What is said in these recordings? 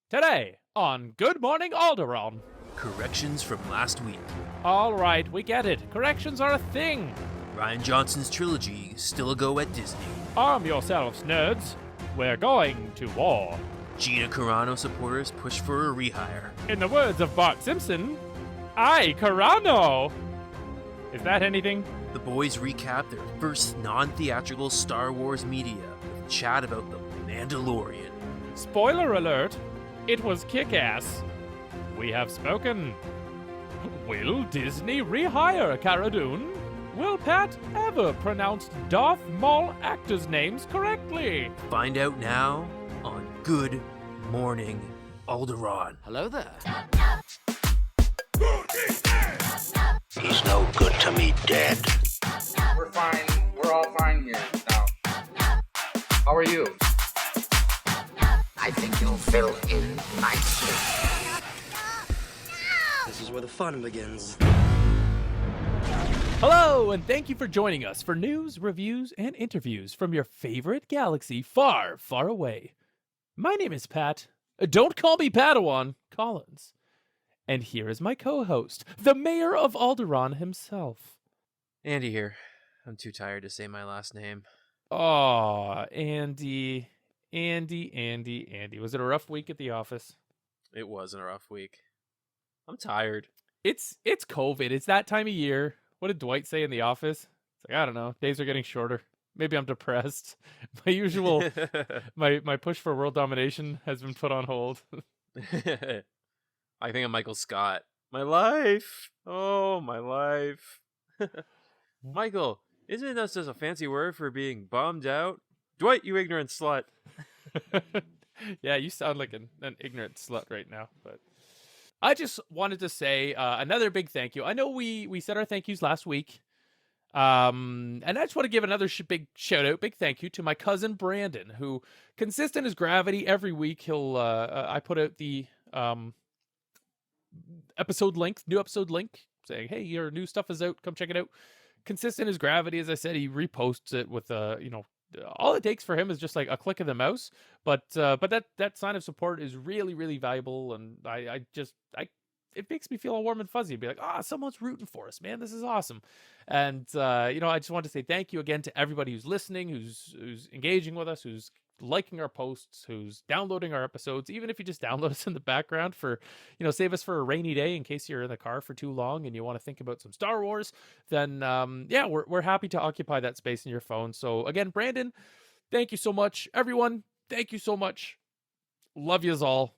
Today on Good Morning Alderaan. Corrections from last week. All right, we get it. Corrections are a thing. Rian Johnson's trilogy still a go at Disney. Arm yourselves, nerds. We're going to war. Gina Carano supporters push for a rehire. In the words of Bart Simpson, Ay, Carano! Is that anything? The boys recap their first non-theatrical Star Wars media with a chat about the Mandalorian. Spoiler alert, it was kick-ass. We have spoken. Will Disney rehire Cara Dune? Will Pat ever pronounce Darth Maul actors' names correctly? Find out now on Good Morning Alderaan. Hello there. He's no good to me dead. We're fine. We're all fine here now. How are you? I think you'll fill in nicely. This is where the fun begins. Hello, and thank you for joining us for news, reviews, and interviews from your favorite galaxy far, far away. My name is Pat. Don't call me Padawan, Collins. And here is my co-host, the mayor of Alderaan himself. Andy here. I'm too tired to say my last name. Aw, Andy. Was it a rough week at the office? It wasn't a rough week. I'm tired. It's COVID. It's that time of year. What did Dwight say in the office? It's like, I don't know. Days are getting shorter. Maybe I'm depressed. My usual, my push for world domination has been put on hold. I think I'm Michael Scott. My life. Oh, my life. Michael, isn't that just a fancy word for being bummed out? Dwight, you ignorant slut. Yeah, you sound like an ignorant slut right now. But I just wanted to say another big thank you. I know we said our thank yous last week. And I just want to give another big shout out, big thank you to my cousin Brandon, who consistent as gravity every week. He'll I put out the new episode link saying, hey, your new stuff is out, come check it out. Consistent as gravity, as I said, he reposts it with all it takes for him is just like a click of the mouse, but that sign of support is really, really valuable, and I it makes me feel all warm and fuzzy. Be like, someone's rooting for us, man. This is awesome. And I just want to say thank you again to everybody who's listening, who's engaging with us, who's liking our posts, who's downloading our episodes. Even if you just download us in the background for, save us for a rainy day in case you're in the car for too long and you want to think about some Star Wars, then we're happy to occupy that space in your phone. So again, Brandon, thank you so much. Everyone, thank you so much. Love yous all.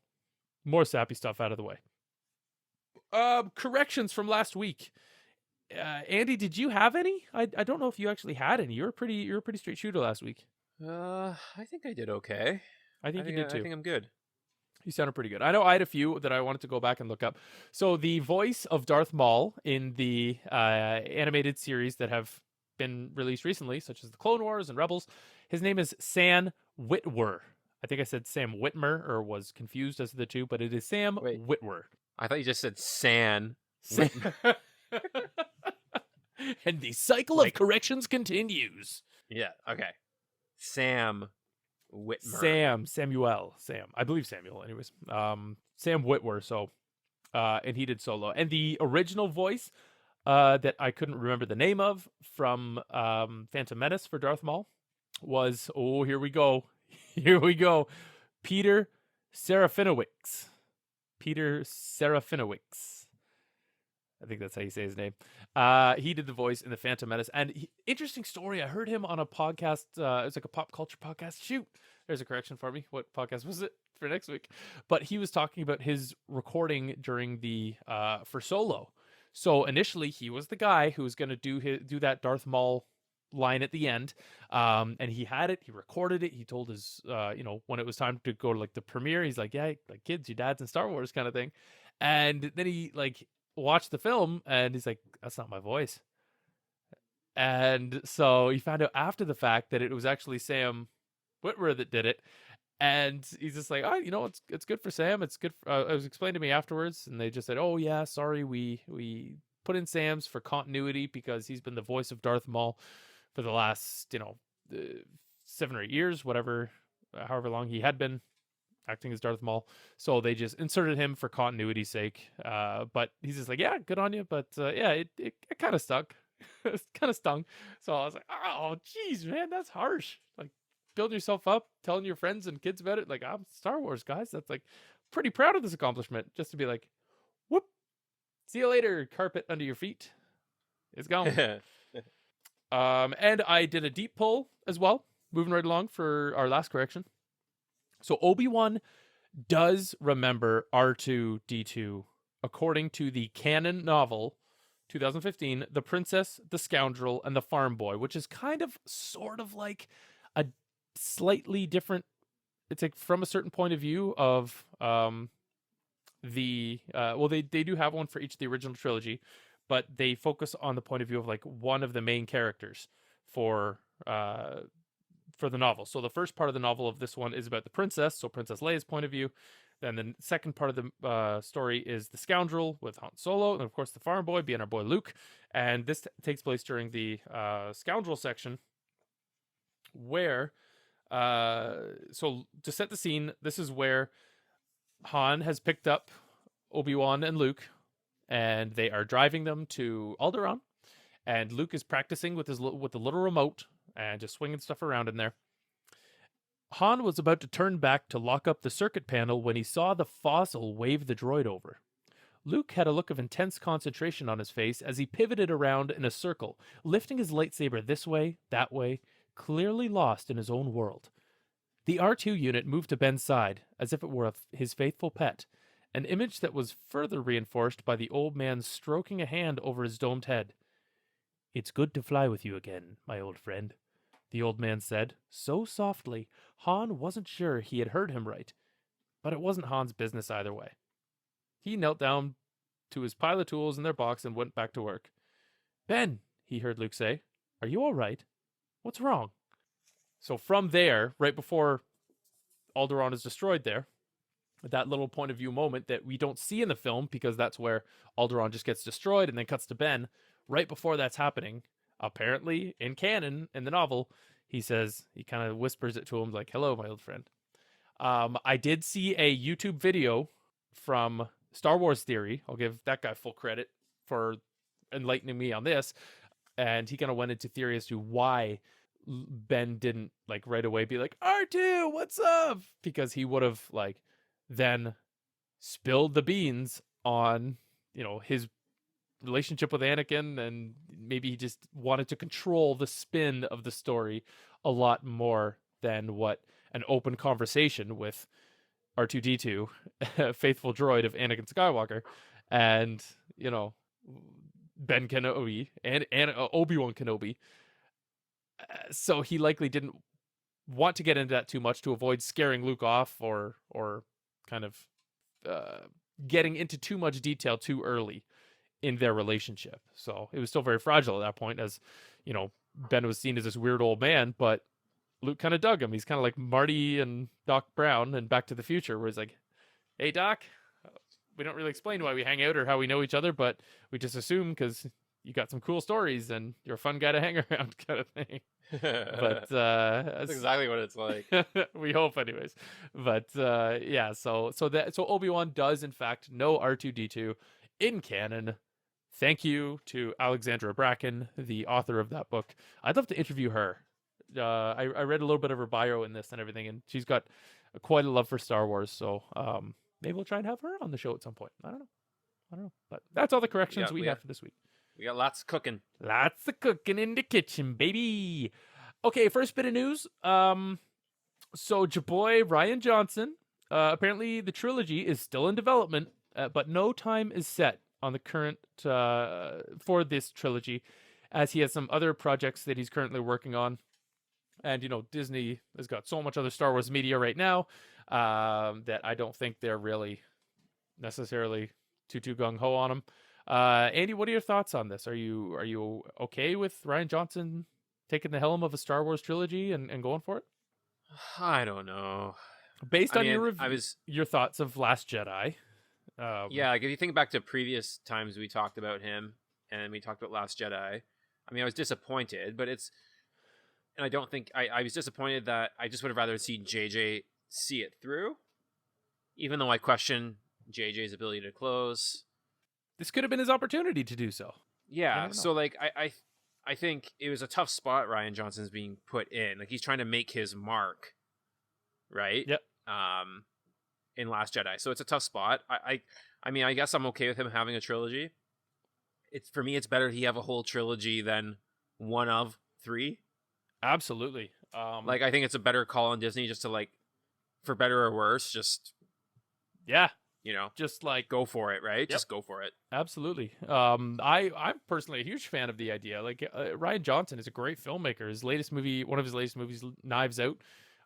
More sappy stuff out of the way. Corrections from last week. Andy, did you have any? I don't know if you actually had any. You were a pretty straight shooter last week. I think I did okay. I think you did too. I think I'm good. You sounded pretty good. I know I had a few that I wanted to go back and look up. So the voice of Darth Maul in the animated series that have been released recently, such as the Clone Wars and Rebels, his name is Sam Witwer. I think I said Sam Witmer or was confused as to the two, but it is Sam Witwer. I thought you just said San. And the cycle of corrections continues. Yeah, okay. Sam Witmer. Sam. I believe Samuel, anyways. Sam Witwer, so, and he did solo. And the original voice that I couldn't remember the name of from Phantom Menace for Darth Maul was, here we go. Peter Serafinowicz. I think that's how you say his name. He did the voice in the Phantom Menace. And interesting story. I heard him on a podcast. It was like a pop culture podcast. Shoot, there's a correction for me. What podcast was it for next week? But he was talking about his recording during the for Solo. So initially, he was the guy who was going to do that Darth Maul line at the end, and he had it. He recorded it. He told his when it was time to go to like the premiere, he's like, yeah, like kids, your dad's in Star Wars kind of thing. And then he like watched the film and he's like, that's not my voice. And so he found out after the fact that it was actually Sam Witwer that did it. And he's just like, it's good for Sam. It's good. It was explained to me afterwards, and they just said, oh yeah, sorry, we put in Sam's for continuity because he's been the voice of Darth Maul for the last 7 or 8 years, however long he had been. acting as Darth Maul. So they just inserted him for continuity's sake. But he's just like, yeah, good on you. But yeah, it kind of stuck. It kind of stung. So I was like, oh, geez, man, that's harsh. Like building yourself up, telling your friends and kids about it. Like, I'm Star Wars, guys. That's like pretty proud of this accomplishment. Just to be like, whoop, see you later, carpet under your feet. It's gone. And I did a deep pull as well, moving right along for our last correction. So Obi-Wan does remember R2-D2 according to the canon novel 2015, The Princess, the Scoundrel, and the Farm Boy, which is kind of sort of like a slightly different, it's like from a certain point of view of they do have one for each of the original trilogy, but they focus on the point of view of like one of the main characters for the novel. So the first part of the novel of this one is about the princess, so Princess Leia's point of view. Then the second part of the story is the Scoundrel with Han Solo, and of course the Farm Boy being our boy Luke. And this takes place during the Scoundrel section, where so to set the scene, this is where Han has picked up Obi-Wan and Luke, and they are driving them to Alderaan, and Luke is practicing with the little remote and just swinging stuff around in there. Han was about to turn back to lock up the circuit panel when he saw the fossil wave the droid over. Luke had a look of intense concentration on his face as he pivoted around in a circle, lifting his lightsaber this way, that way, clearly lost in his own world. The R2 unit moved to Ben's side, as if it were his faithful pet, an image that was further reinforced by the old man stroking a hand over his domed head. "It's good to fly with you again, my old friend," the old man said, so softly Han wasn't sure he had heard him right. But it wasn't Han's business either way. He knelt down to his pile of tools in their box and went back to work. "Ben," he heard Luke say, "are you all right? What's wrong?" So from there, right before Alderaan is destroyed there, that little point of view moment that we don't see in the film because that's where Alderaan just gets destroyed and then cuts to Ben. Right before that's happening, apparently in canon, in the novel, he kind of whispers it to him like, "Hello, my old friend." I did see a YouTube video from Star Wars Theory. I'll give that guy full credit for enlightening me on this. And he kind of went into theory as to why Ben didn't like right away be like, "R2, what's up?" Because he would have like then spilled the beans on, his relationship with Anakin, and maybe he just wanted to control the spin of the story a lot more than what an open conversation with R2-D2, faithful droid of Anakin Skywalker, and Ben Kenobi and Obi-Wan Kenobi. So he likely didn't want to get into that too much to avoid scaring Luke off or kind of getting into too much detail too early in their relationship. So it was still very fragile at that point, as Ben was seen as this weird old man, but Luke kind of dug him. He's kind of like Marty and Doc Brown in Back to the Future, where he's like, "Hey Doc, we don't really explain why we hang out or how we know each other, but we just assume because you got some cool stories and you're a fun guy to hang around," kind of thing. But that's exactly what it's like. We hope, anyways. But yeah, so Obi-Wan does in fact know R2-D2 in canon. Thank you to Alexandra Bracken, the author of that book. I'd love to interview her. I read a little bit of her bio in this and everything, and she's got quite a love for Star Wars. So maybe we'll try and have her on the show at some point. I don't know. But that's all the corrections we have for this week. We got lots cooking. Lots of cooking in the kitchen, baby. Okay, first bit of news. So your boy Ryan Johnson, apparently the trilogy is still in development, but no time is set on the current for this trilogy, as he has some other projects that he's currently working on. And Disney has got so much other Star Wars media right now that I don't think they're really necessarily too gung ho on them. Andy, what are your thoughts on this? Are you okay with Ryan Johnson taking the helm of a Star Wars trilogy and going for it? I don't know. Based on your thoughts of Last Jedi. Yeah, like if you think back to previous times we talked about him and we talked about Last Jedi, I mean, I was disappointed, but and I don't think I was disappointed that I just would have rather seen JJ see it through. even though I question JJ's ability to close. This could have been his opportunity to do so. Yeah, never know. so like I think it was a tough spot Rian Johnson's being put in. Like he's trying to make his mark, right? Yep. In Last Jedi. So it's a tough spot. I mean, I guess I'm okay with him having a trilogy. It's for me, it's better he have a whole trilogy than one of three. Absolutely. Like I think it's a better call on Disney just to like, for better or worse, just yeah, just like go for it, right? Yep. Just go for it. Absolutely. I'm personally a huge fan of the idea. Like Rian Johnson is a great filmmaker. His latest movie, one of his latest movies, Knives Out,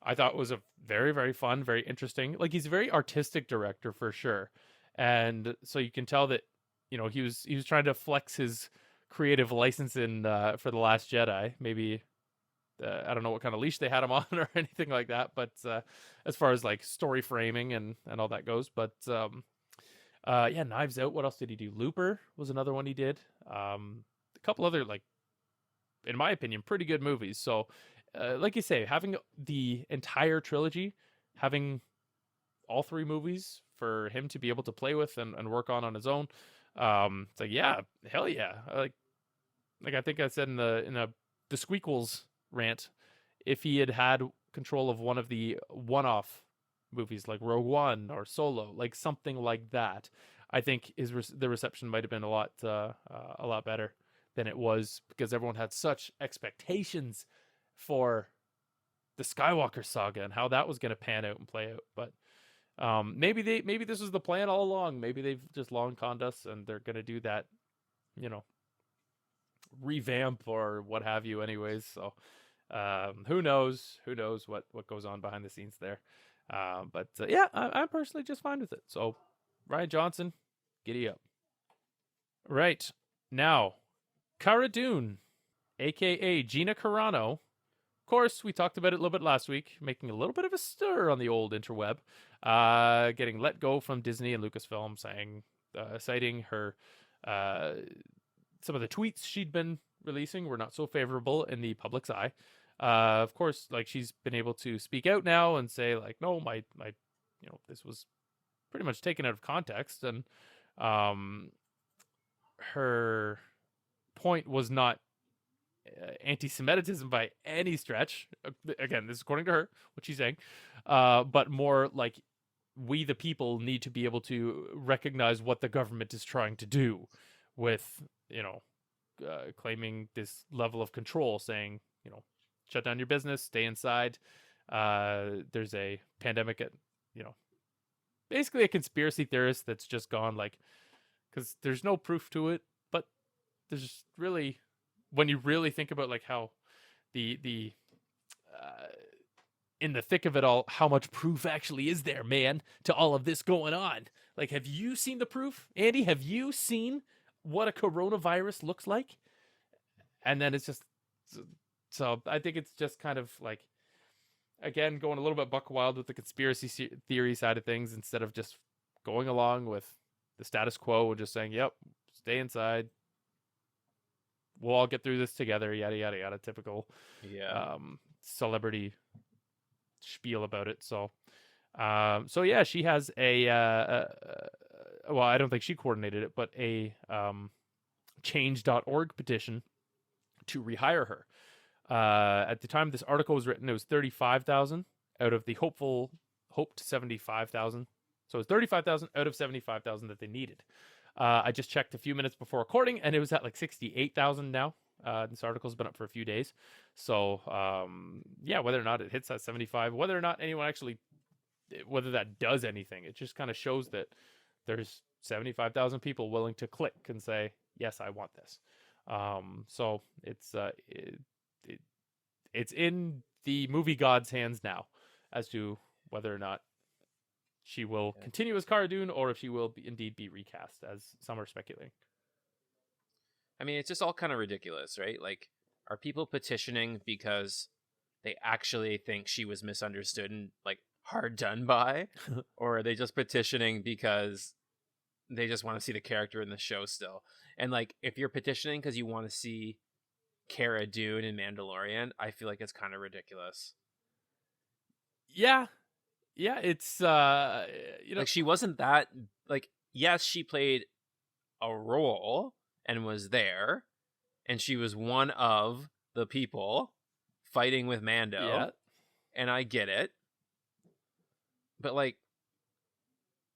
I thought was a very, very fun, very interesting. Like he's a very artistic director for sure, and so you can tell that he was trying to flex his creative license in for The Last Jedi. Maybe I don't know what kind of leash they had him on or anything like that, but as far as like story framing and all that goes, but yeah, Knives Out. What else did he do? Looper was another one he did. A couple other, like, in my opinion, pretty good movies. So, like you say, having the entire trilogy, having all three movies for him to be able to play with and work on his own, it's like, yeah, hell yeah. Like I think I said in the Squeakles rant, if he had control of one of the one-off movies like Rogue One or Solo, like something like that, I think the reception might have been a lot better than it was, because everyone had such expectations for the Skywalker saga and how that was going to pan out and play out. But maybe this was the plan all along. Maybe they've just long conned us and they're going to do that, revamp or what have you anyways. So who knows what goes on behind the scenes there. But yeah, I'm personally just fine with it. So Rian Johnson, giddy up. Right. Now, Cara Dune, aka Gina Carano. Of course, we talked about it a little bit last week, making a little bit of a stir on the old interweb, getting let go from Disney and Lucasfilm, citing her some of the tweets she'd been releasing were not so favorable in the public's eye. Of course, like, she's been able to speak out now and say, like, no, my this was pretty much taken out of context, and her point was not anti-Semitism by any stretch. Again, this is according to her, what she's saying, but more like, we the people need to be able to recognize what the government is trying to do with, claiming this level of control, saying, shut down your business, stay inside. There's a pandemic at, basically a conspiracy theorist that's just gone, like, because there's no proof to it, but there's really, when you really think about, like, how the in the thick of it all, how much proof actually is there, man, to all of this going on? Like, have you seen the proof, Andy? Have you seen what a coronavirus looks like? And then it's just, so I think it's just kind of like, again, going a little bit buck wild with the conspiracy theory side of things, instead of just going along with the status quo and just saying, yep, stay inside, we'll all get through this together, yada yada yada, typical celebrity spiel about it. So yeah, she has a well, I don't think she coordinated it, but a change.org petition to rehire her. At the time this article was written, it was 35,000 out of the hoped 75,000. So it was 35,000 out of 75,000 that they needed. I just checked a few minutes before recording, and it was at like 68,000 now. This article's been up for a few days. So, yeah, whether or not it hits that 75, whether or not anyone actually, whether that does anything, it just kind of shows that there's 75,000 people willing to click and say, yes, I want this. So it's in the movie god's hands now as to whether or not she will continue as Cara Dune, or if she will indeed be recast, as some are speculating. I mean, it's just all kind of ridiculous, right? Like, are people petitioning because they actually think she was misunderstood and, like, hard done by? Or are they just petitioning because they just want to see the character in the show still? And, like, if you're petitioning because you want to see Cara Dune in Mandalorian, I feel like it's kind of ridiculous. Yeah. Yeah, it's Like she wasn't that like yes, she played a role and was there, and she was one of the people fighting with Mando. yeah. And I get it. But like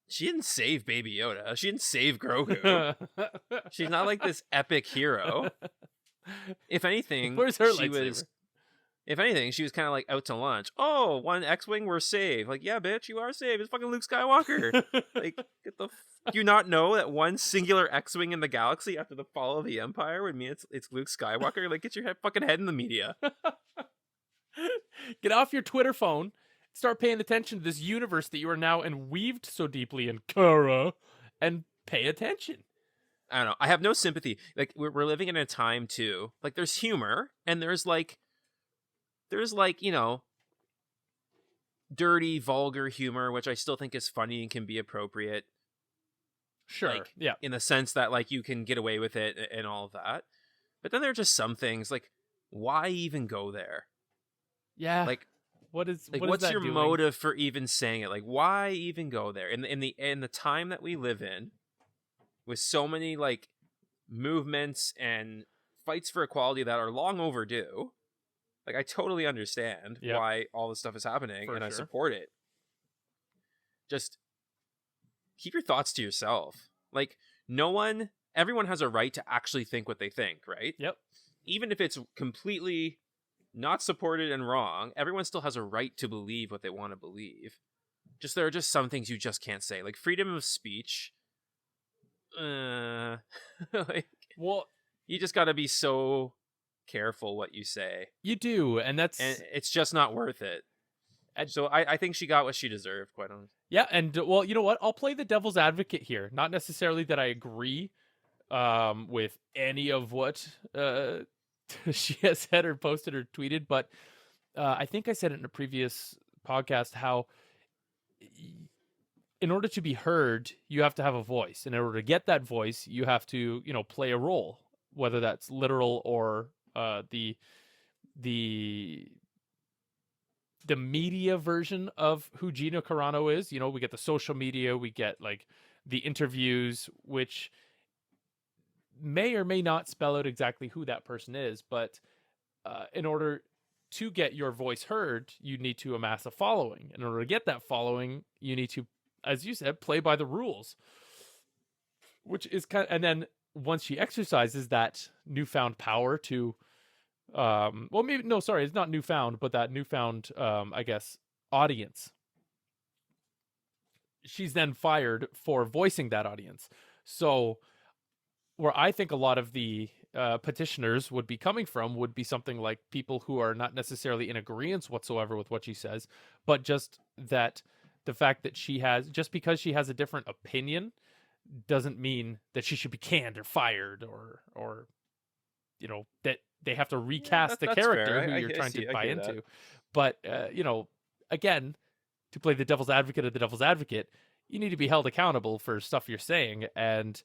she didn't save Baby Yoda. She didn't save Grogu. She's not like this epic hero. If anything, Where's her she lightsaber? was if anything, she was kind of like out to lunch. Oh, one X-Wing, we're saved. Like, yeah, bitch, you are saved. It's fucking Luke Skywalker. Like, get the do you not know that one singular X-Wing in the galaxy after the fall of the Empire would mean it's Luke Skywalker? Like, get your fucking head in the media. Get off your Twitter phone. Start paying attention to this universe that you are now weaved so deeply in, Kara, and pay attention. I don't know. I have no sympathy. Like, we're living in a time too. Like, there's humor and there's like, you know, dirty, vulgar humor, which I still think is funny and can be appropriate. Sure. Like, yeah. in the sense that like you can get away with it and all of that. But then there are just some things like, why even go there? Yeah. Like, what's what's your doing? motive for even saying it? Like, why even go there? In the time that we live in, with so many like movements and fights for equality that are long overdue, like I totally understand why all this stuff is happening, and I support it. Just keep your thoughts to yourself. Like, everyone has a right to actually think what they think, right? Yep. Even if it's completely not supported and wrong, everyone still has a right to believe what they want to believe. Just there are just some things you just can't say, like freedom of speech. Like, well, you just got to be so careful what you say. You do, and it's just not worth it. And so I think she got what she deserved, quite honestly. Yeah, and well, you know what? I'll play the devil's advocate here. Not necessarily that I agree with any of what she has said or posted or tweeted, but I think I said it in a previous podcast how in order to be heard, you have to have a voice. And in order to get that voice, you have to, play a role, whether that's literal or the media version of who Gina Carano is. We get the social media, we get like the interviews, which may or may not spell out exactly who that person is, but in order to get your voice heard, you need to amass a following. In order to get that following, you need to, as you said, play by the rules, which is and then once she exercises that newfound power to, it's not newfound, but that newfound, I guess, audience, she's then fired for voicing that audience. So where I think a lot of the petitioners would be coming from would be something like people who are not necessarily in agreement whatsoever with what she says, but just that the fact that just because she has a different opinion doesn't mean that she should be canned or fired or that they have to recast the character who you're trying to buy into. That. But, again, to play the devil's advocate of the devil's advocate, you need to be held accountable for stuff you're saying. And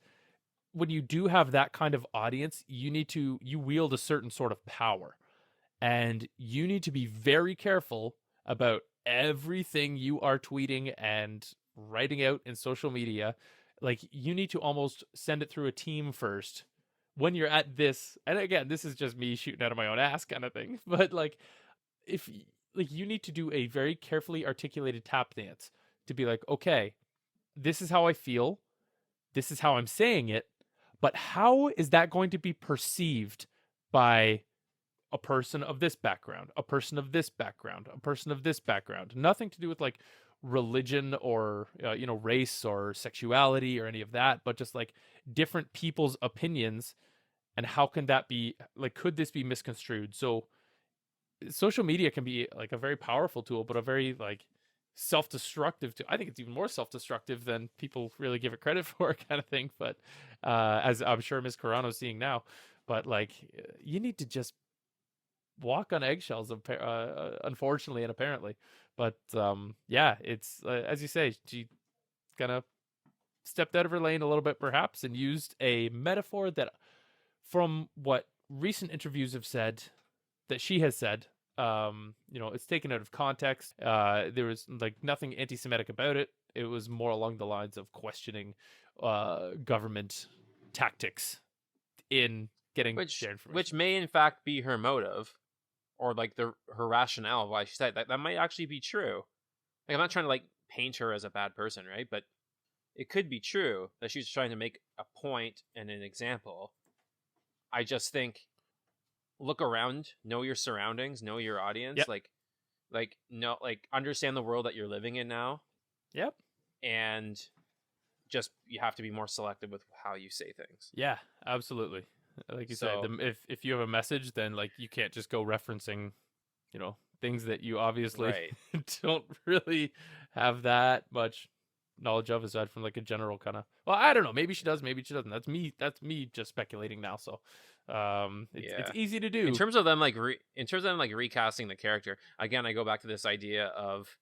when you do have that kind of audience, you wield a certain sort of power, and you need to be very careful about everything you are tweeting and writing out in social media. Like, you need to almost send it through a team first when you're at this. And again, this is just me shooting out of my own ass kind of thing. But like, if like you need to do a very carefully articulated tap dance to be like, okay, this is how I feel. This is how I'm saying it. But how is that going to be perceived by a person of this background, a person of this background, a person of this background? Nothing to do with like religion or, race or sexuality or any of that, but just like different people's opinions. And how can that be, like, could this be misconstrued? So social media can be like a very powerful tool, but a very like self-destructive I think it's even more self-destructive than people really give it credit for, kind of thing. But as I'm sure Ms. Carano's seeing now, but like, you need to just walk on eggshells, unfortunately and apparently. But it's as you say, she kind of stepped out of her lane a little bit perhaps and used a metaphor that, from what recent interviews have said, that she has said, It's taken out of context. There was like nothing anti-Semitic about it. It was more along the lines of questioning government tactics in getting which their information. which may in fact be her motive, or like her rationale of why she said that. That might actually be true. Like, I'm not trying to like paint her as a bad person, right? But it could be true that she was trying to make a point and an example. I just think, look around, know your surroundings, know your audience, Yep. understand the world that you're living in now, Yep. and just you have to be more selective with how you say things. Yeah, absolutely. Like you So- said, if you have a message, then like you can't just go referencing, things that you obviously Right. don't really have that much knowledge of, aside from like a general kind of. Well, I don't know. Maybe she does. Maybe she doesn't. That's me just speculating now. So, it's easy to do. In terms of them recasting the character, again, I go back to this idea of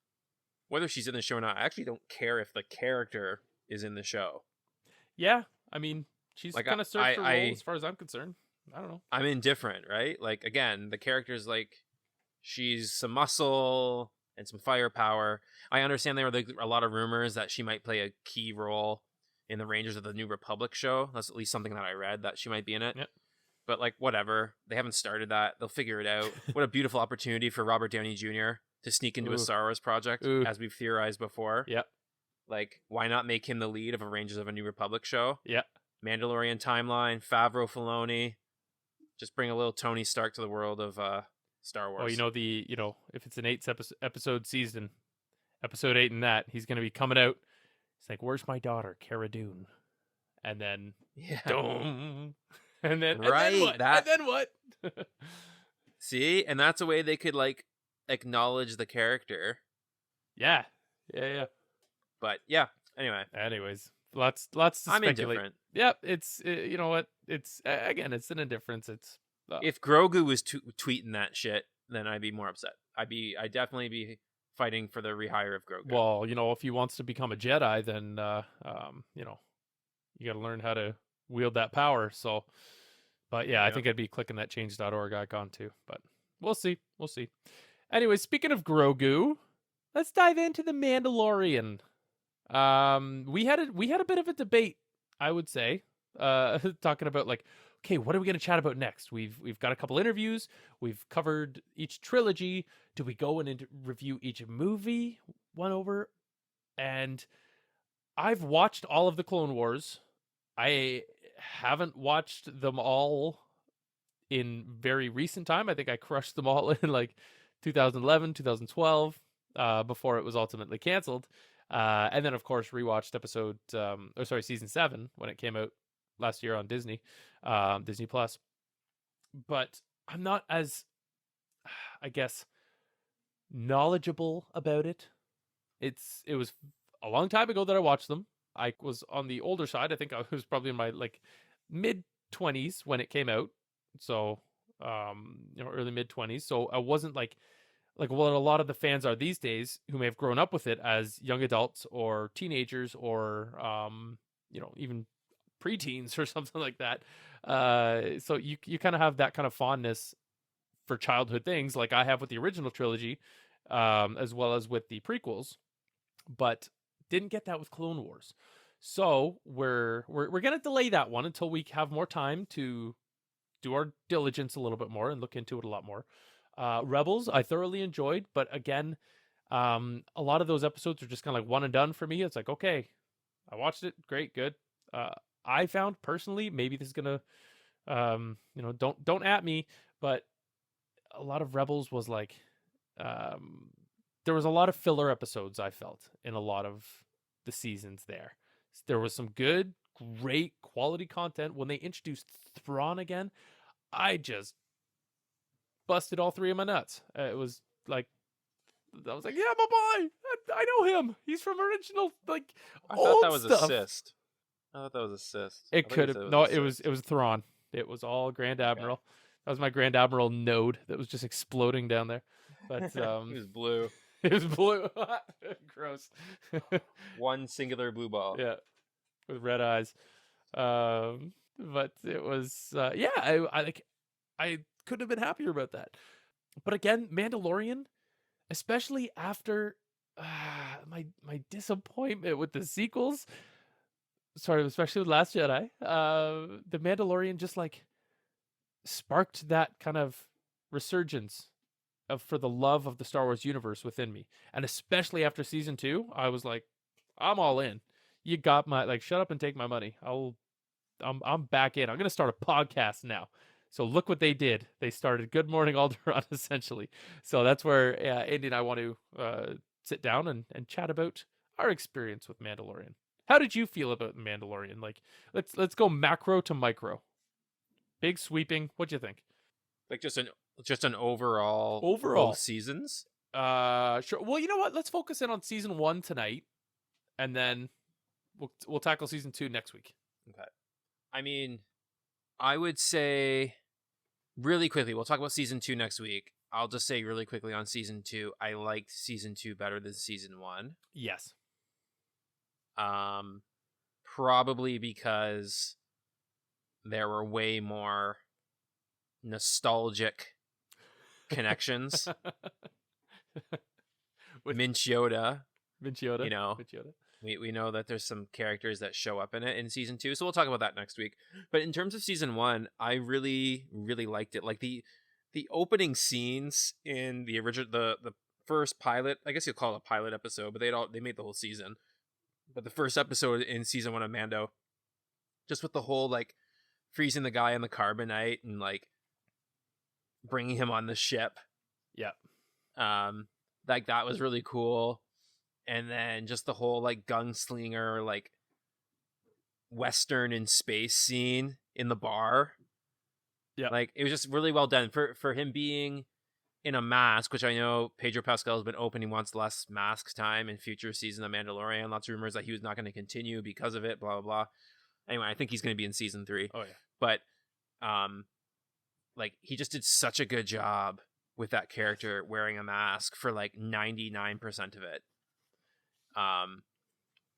whether she's in the show or not. I actually don't care if the character is in the show. Yeah, I mean, she's Like, kind of served her I- role as far as I'm concerned. I don't know. I'm indifferent, right? Like, again, the character's like, she's some muscle and some firepower. I understand there were like a lot of rumors that she might play a key role in the Rangers of the New Republic show. That's at least something that I read, that she might be in it. Yep. But like, whatever. They haven't started that. They'll figure it out. What a beautiful opportunity for Robert Downey Jr. to sneak into Ooh. a Star Wars project, Ooh. as we've theorized before. Yep. Like, why not make him the lead of a Rangers of a New Republic show? Yeah. Mandalorian timeline, Favreau, Filoni. Just bring a little Tony Stark to the world of Star Wars. Oh, if it's an 8 episode season, episode 8 in that, he's going to be coming out. It's like, where's my daughter, Cara Dune? And then, yeah. dong. And then, Right, and then what? See, and that's a way they could like acknowledge the character. Yeah. But yeah, anyway, Anyways, lots to I'm speculate. indifferent. Yep, it's you know what? It's again, it's an indifference. It's If Grogu was tweeting that shit, then I'd be more upset. I'd definitely be fighting for the rehire of Grogu. well, if he wants to become a Jedi, then you got to learn how to wield that power. So, but yeah, I Yeah. think I'd be clicking that change.org icon too. But we'll see. Anyway, speaking of Grogu, let's dive into the Mandalorian. We had a bit of a debate, I would say, talking about like, okay, what are we going to chat about next? We've got a couple interviews. We've covered each trilogy. Do we go and review each movie one over? And I've watched all of the Clone Wars. I haven't watched them all in very recent time. I think I crushed them all in like 2011, 2012, before it was ultimately canceled. And then, of course, rewatched season 7 when it came out last year on Disney Plus. But I'm not as, I guess, knowledgeable about it. It was a long time ago that I watched them. I was on the older side. I think I was probably in my like mid 20s when it came out. So, early mid 20s. So I wasn't like what a lot of the fans are these days, who may have grown up with it as young adults or teenagers or even preteens or something like that. So you kind of have that kind of fondness for childhood things, like I have with the original trilogy, as well as with the prequels, but didn't get that with Clone Wars. So we're gonna delay that one until we have more time to do our diligence a little bit more and look into it a lot more. Rebels, I thoroughly enjoyed, but again, a lot of those episodes are just kind of like one and done for me. It's like, okay, I watched it, great, good. I found personally, maybe this is gonna, don't at me, but a lot of Rebels was like, there was a lot of filler episodes, I felt, in a lot of the seasons there. There was some good, great quality content. When they introduced Thrawn again, I just busted all three of my nuts. It was like, I was like, yeah, my boy, I know him. He's from original, like, I old thought that was stuff. assist. I thought that was assist. It could have. No, it was Thrawn. It was all Grand Admiral. Okay. That was my Grand Admiral node that was just exploding down there. But He was blue. it was blue. Gross. One singular blue ball. Yeah, with red eyes. But it was I couldn't have been happier about that. But again, Mandalorian, especially after my disappointment with the sequels, sorry, especially with Last Jedi, the Mandalorian just like sparked that kind of resurgence for the love of the Star Wars universe within me. And especially after season 2, I was like, I'm all in. You got my, like, shut up and take my money. I'm back in. I'm going to start a podcast now. So look what they did. They started Good Morning Alderaan, essentially. So that's where Andy and I want to sit down and chat about our experience with Mandalorian. How did you feel about Mandalorian? Like, let's go macro to micro. Big sweeping. What'd you think? Like just an overall both seasons. Sure. Well, you know what? Let's focus in on season 1 tonight, and then we'll tackle season 2 next week. Okay. I mean, I would say really quickly, we'll talk about season 2 next week. I'll just say really quickly on season 2, I liked season 2 better than season 1. Yes. Probably because there were way more nostalgic connections. With Minch Yoda, Yoda, you know, we know that there's some characters that show up in it in season 2, so we'll talk about that next week. But in terms of season 1, I really liked it. Like the opening scenes in the original, the first pilot, I guess you'll call it a pilot episode, but they made the whole season. But the first episode in season 1 of Mando, just with the whole like freezing the guy in the carbonite and like bringing him on the ship. Yep. Like that was really cool. And then just the whole like gunslinger, like Western in space scene in the bar. Yeah. Like it was just really well done for him being in a mask, which I know Pedro Pascal has been open. He wants less mask time in future season of Mandalorian. Lots of rumors that he was not going to continue because of it, blah, blah, blah. Anyway, I think he's going to be in season 3. Oh, yeah. But, like, he just did such a good job with that character wearing a mask for, like, 99% of it.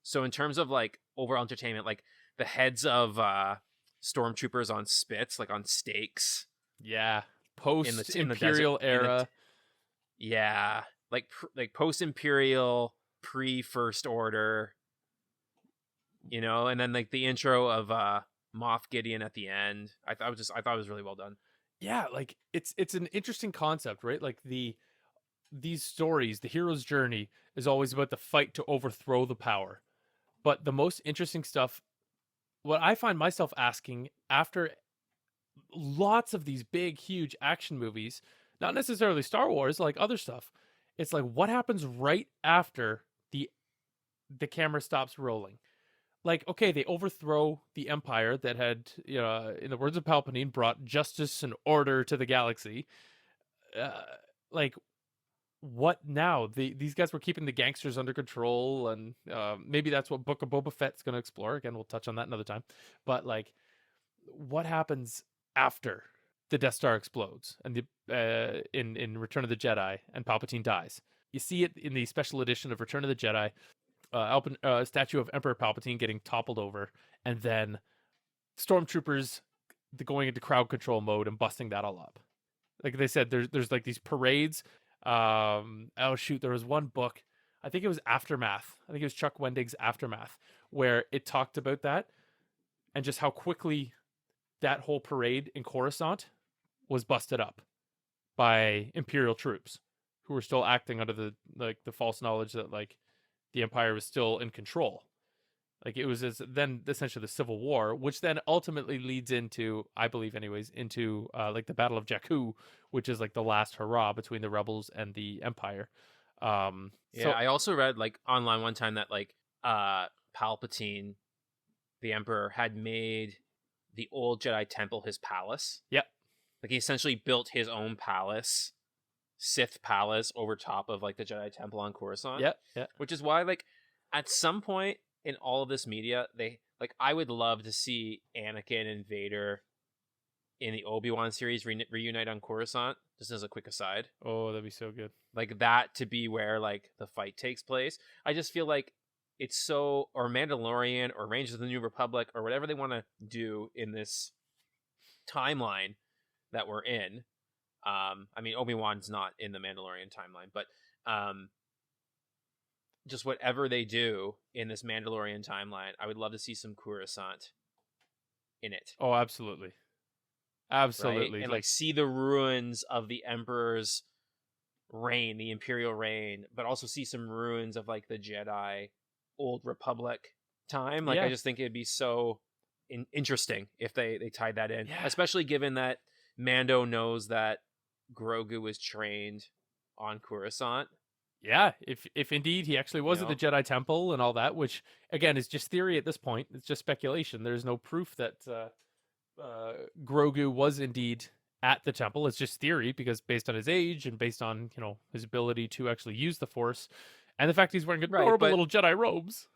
So in terms of, like, overall entertainment, like, the heads of stormtroopers on spits, like, on stakes. Yeah. Post-Imperial era. Yeah. Like post-Imperial, pre-First Order. You know, and then like the intro of Moff Gideon at the end. I thought it was really well done. Yeah, like it's an interesting concept, right? Like these stories, the hero's journey is always about the fight to overthrow the power. But the most interesting stuff, what I find myself asking after lots of these big, huge action movies, not necessarily Star Wars, like other stuff, it's like what happens right after the camera stops rolling. Like, okay, they overthrow the Empire that had, in the words of Palpatine, brought justice and order to the galaxy. Like, what now? These guys were keeping the gangsters under control, and maybe that's what Book of Boba Fett's going to explore. Again, we'll touch on that another time. But, like, what happens after the Death Star explodes and in Return of the Jedi and Palpatine dies? You see it in the special edition of Return of the Jedi. Statue of Emperor Palpatine getting toppled over, and then stormtroopers going into crowd control mode and busting that all up. Like they said, there's like these parades. There was one book, I think it was Aftermath. I think it was Chuck Wendig's Aftermath, where it talked about that and just how quickly that whole parade in Coruscant was busted up by Imperial troops who were still acting under the false knowledge that like the Empire was still in control. Like it was then essentially the Civil War, which then ultimately leads into, I believe anyways, into like the Battle of Jakku, which is like the last hurrah between the rebels and the Empire. I also read like online one time that like Palpatine, the Emperor, had made the old Jedi Temple his palace. Yep. Like he essentially built his own palace, Sith palace, over top of like the Jedi Temple on Coruscant. Yep. Yeah. Which is why like at some point in all of this media, they like I would love to see Anakin and Vader in the Obi-Wan series reunite on Coruscant. Just as a quick aside. Oh, that'd be so good. Like that to be where like the fight takes place. I just feel like it's so, or Mandalorian or Rangers of the New Republic or whatever they want to do in this timeline that we're in. I mean, Obi-Wan's not in the Mandalorian timeline, but just whatever they do in this Mandalorian timeline, I would love to see some Coruscant in it. Oh, absolutely. Absolutely. Right? And like see the ruins of the Emperor's reign, the Imperial reign, but also see some ruins of like the Jedi Old Republic time. Like I just think it'd be so interesting if they tied that in, especially given that Mando knows that Grogu was trained on Coruscant. Yeah, if indeed he actually was at the Jedi Temple and all that, which again is just theory at this point. It's just speculation. There's no proof that Grogu was indeed at the temple. It's just theory because based on his age and based on his ability to actually use the Force, and the fact he's wearing adorable little Jedi robes.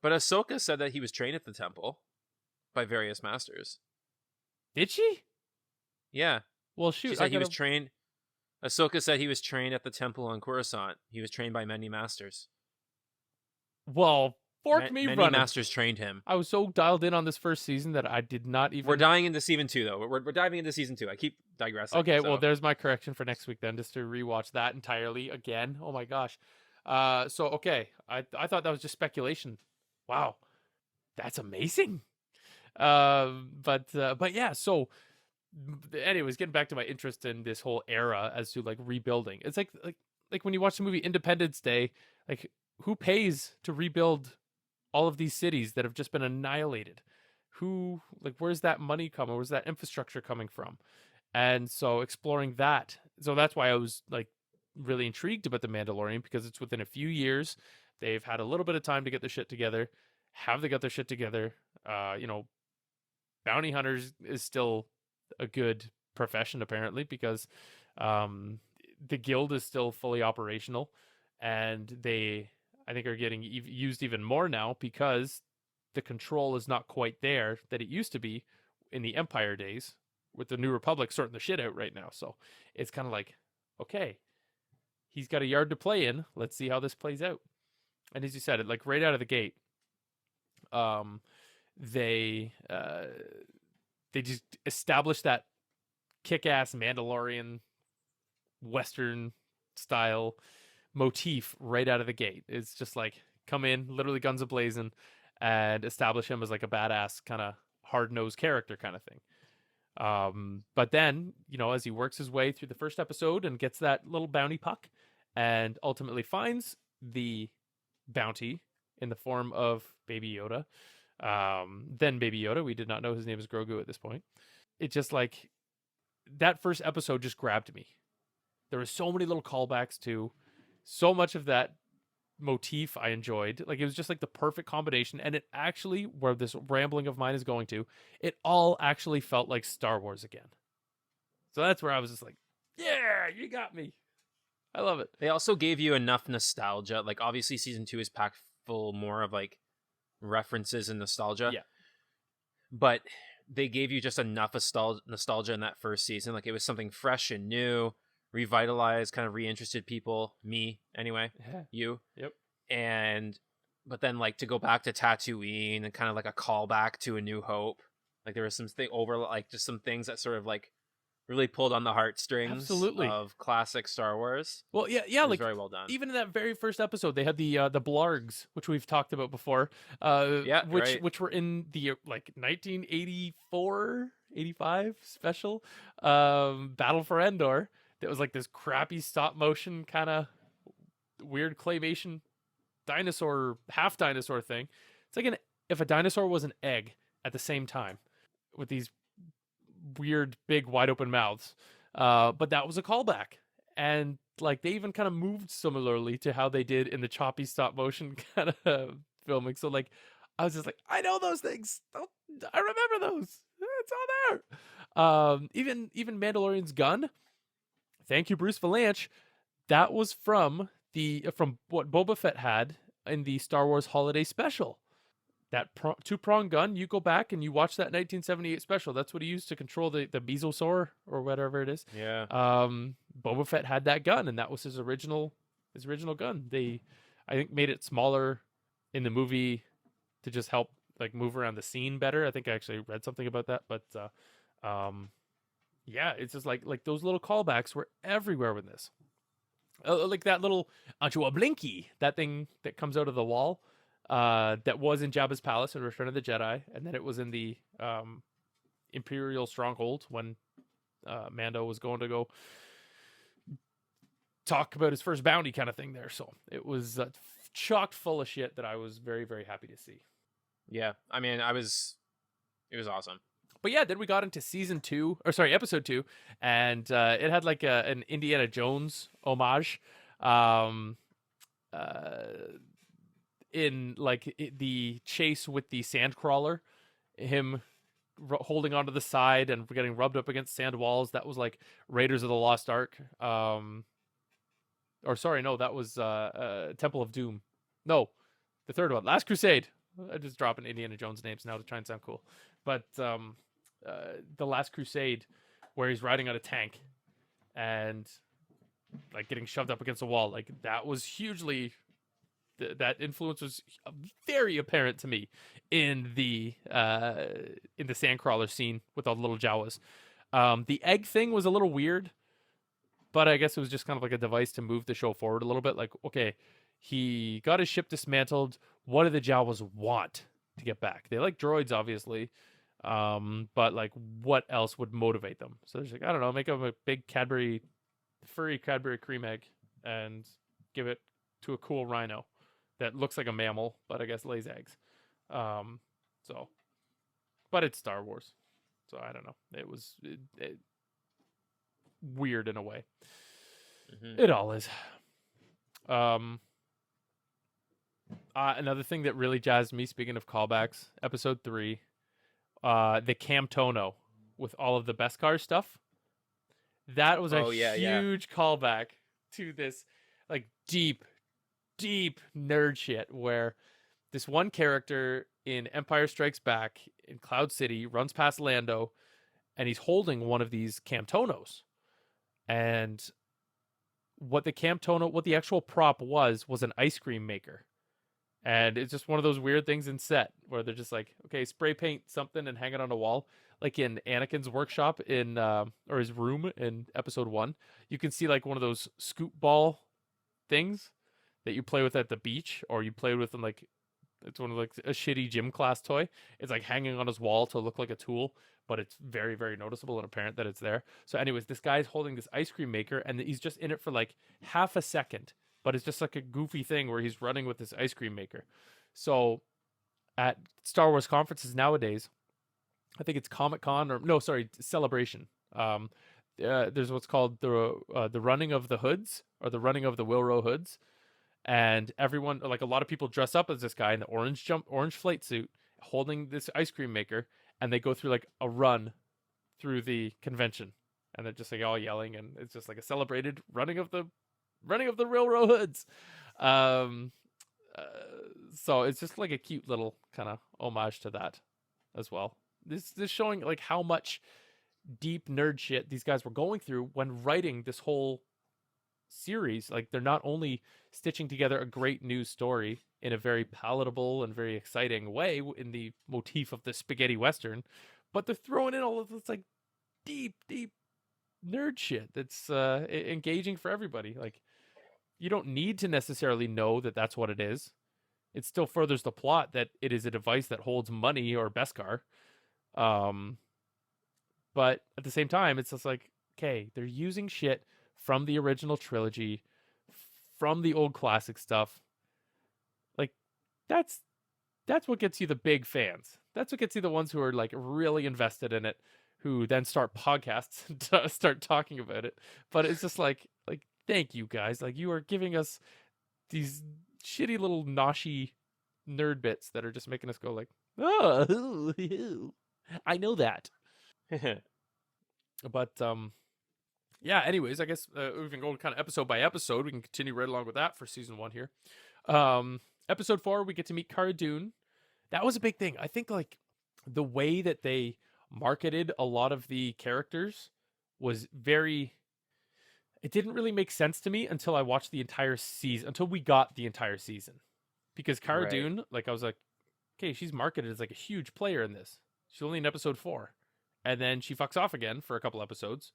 But Ahsoka said that he was trained at the temple by various masters. Did she? Yeah. Well, shoot, she said he was trained. Ahsoka said he was trained at the temple on Coruscant. He was trained by many masters. Well, fork me many running. Masters trained him. I was so dialed in on this first season that I did not even... We're diving into season 2, though. We're diving into season 2. I keep digressing. Okay, well, there's my correction for next week then, just to rewatch that entirely again. Oh my gosh. Okay. I thought that was just speculation. Wow. That's amazing. But yeah, so... Anyways, getting back to my interest in this whole era as to like rebuilding. It's like when you watch the movie Independence Day, like who pays to rebuild all of these cities that have just been annihilated? Who, like, where's that money coming? Where's that infrastructure coming from? And so exploring that. So that's why I was like really intrigued about the Mandalorian, because it's within a few years. They've had a little bit of time to get their shit together. Have they got their shit together? Bounty hunters is still a good profession apparently, because the guild is still fully operational, and they I think are getting used even more now because the control is not quite there that it used to be in the Empire days, with the New Republic sorting the shit out right now. So it's kind of like, okay, he's got a yard to play in. Let's see how this plays out. And as you said, it like right out of the gate, they just established that kick-ass Mandalorian Western style motif right out of the gate. It's just like come in, literally guns a-blazing, and establish him as like a badass kind of hard-nosed character kind of thing. But then, as he works his way through the first episode and gets that little bounty puck and ultimately finds the bounty in the form of Baby Yoda, then Baby Yoda, we did not know his name is Grogu at this point. It just like that first episode just grabbed me. There were so many little callbacks to so much of that motif I enjoyed. Like it was just like the perfect combination, and it actually, where this rambling of mine is going to, it all actually felt like Star Wars again. So that's where I was just like, yeah, you got me. I love it. They also gave you enough nostalgia. Like obviously season 2 is packed full more of like references and nostalgia. Yeah. But they gave you just enough nostalgia in that first season. Like it was something fresh and new, revitalized, kind of reinterested people. Me, anyway. Yeah. You. Yep. But then like to go back to Tatooine and kind of like a callback to A New Hope. Like there was some just some things that sort of like really pulled on the heartstrings. Absolutely. Of classic Star Wars. Well, yeah, like very well done. Even in that very first episode, they had the Blargs, which we've talked about before. Which were in the like 1984, 85 special Battle for Endor. That was like this crappy stop motion kind of weird claymation dinosaur, half dinosaur thing. It's like if a dinosaur was an egg at the same time with these weird big wide open mouths, but that was a callback, and like they even kind of moved similarly to how they did in the choppy stop motion kind of filming. So like I was just like, I know those things, I remember those, it's all there. Even Mandalorian's gun, thank you Bruce Valanche, that was from what Boba Fett had in the Star Wars Holiday Special. That two-prong gun, you go back and you watch that 1978 special. That's what he used to control the Mesosaur or whatever it is. Yeah. Boba Fett had that gun, and that was his original gun. They, I think, made it smaller in the movie to just help like move around the scene better. I think I actually read something about that, but Yeah, it's just like those little callbacks were everywhere with this. Like that little Anchua Blinky, that thing that comes out of the wall, that was in Jabba's palace in Return of the Jedi, and then it was in the Imperial stronghold when Mando was going to go talk about his first bounty kind of thing there. So it was chocked full of shit that I was very, very happy to see. Yeah, I mean, it was awesome. But yeah, then we got into episode 2, and it had like an Indiana Jones homage, in like the chase with the sandcrawler, him holding onto the side and getting rubbed up against sand walls. That was like Raiders of the Lost Ark. Or sorry, no, that was Temple of Doom. No, the third one, Last Crusade. I just dropping Indiana Jones names now to try and sound cool, but the Last Crusade, where he's riding on a tank and like getting shoved up against a wall, like that was hugely. That influence was very apparent to me in the sandcrawler scene with all the little Jawas. The egg thing was a little weird, but I guess it was just kind of like a device to move the show forward a little bit. Like, okay, he got his ship dismantled. What do the Jawas want to get back? They like droids, obviously, but like, what else would motivate them? So there's like, I don't know, make them a big furry Cadbury cream egg and give it to a cool rhino that looks like a mammal, but I guess lays eggs. But it's Star Wars, so I don't know. It was weird in a way. Mm-hmm. It all is. Another thing that really jazzed me, speaking of callbacks, episode 3, the Camtono with all of the Beskar stuff. That was a huge callback to this like deep nerd shit where this one character in Empire Strikes Back in Cloud City runs past Lando and he's holding one of these Camtonos. And what the actual prop was an ice cream maker. And it's just one of those weird things in set where they're just like, okay, spray paint something and hang it on a wall. Like in Anakin's workshop or his room in episode 1, you can see like one of those scoop ball things that you play with at the beach, or you play with in like, it's one of like a shitty gym class toy. It's like hanging on his wall to look like a tool, but it's very, very noticeable and apparent that it's there. So anyways, this guy's holding this ice cream maker and he's just in it for like half a second, but it's just like a goofy thing where he's running with this ice cream maker. So at Star Wars conferences nowadays, I think it's Celebration. There's what's called the running of the hoods, or the running of the Wilro hoods. And everyone, like a lot of people, dress up as this guy in the orange flight suit, holding this ice cream maker, and they go through like a run through the convention, and they're just like all yelling, and it's just like a celebrated running of the railroad hoods. So it's just like a cute little kind of homage to that as well. This showing like how much deep nerd shit these guys were going through when writing this whole series. Like, they're not only stitching together a great news story in a very palatable and very exciting way in the motif of the spaghetti western, but they're throwing in all of this like deep nerd shit that's engaging for everybody. Like, you don't need to necessarily know that that's what it is. It still furthers the plot that it is a device that holds money or Beskar. But at the same time, it's just like, okay, they're using shit from the original trilogy, from the old classic stuff. Like, that's what gets you the big fans. That's what gets you the ones who are like really invested in it, who then start podcasts and start talking about it. But it's just like thank you guys. Like, you are giving us these shitty little noshy nerd bits that are just making us go like, oh, I know that. But yeah, anyways, I guess we've been going kind of episode by episode. We can continue right along with that for season 1 here. Episode 4, we get to meet Cara Dune. That was a big thing. I think like the way that they marketed a lot of the characters was it didn't really make sense to me until I watched the entire season, until we got the entire season. Because Cara Dune, like, I was like, okay, she's marketed as like a huge player in this. She's only in episode 4. and then she fucks off again for a couple episodes,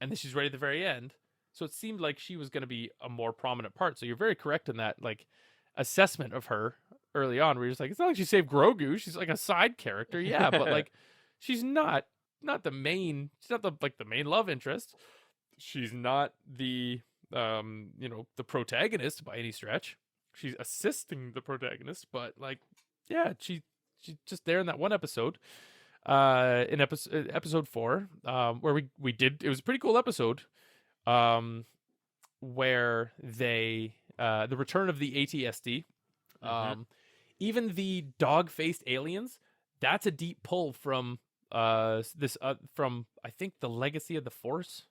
and then she's ready at the very end. So it seemed like she was going to be a more prominent part. So you're very correct in that like assessment of her early on, where you're just like, it's not like she saved Grogu. She's like a side character, yeah, but like she's not the main. She's not the main love interest. She's not the the protagonist by any stretch. She's assisting the protagonist, but like, yeah, she's just there in that one episode. In episode 4, where we did, it was a pretty cool episode, where they the return of the ATSD, even the dog-faced aliens. That's a deep pull from from I think the Legacy of the Force.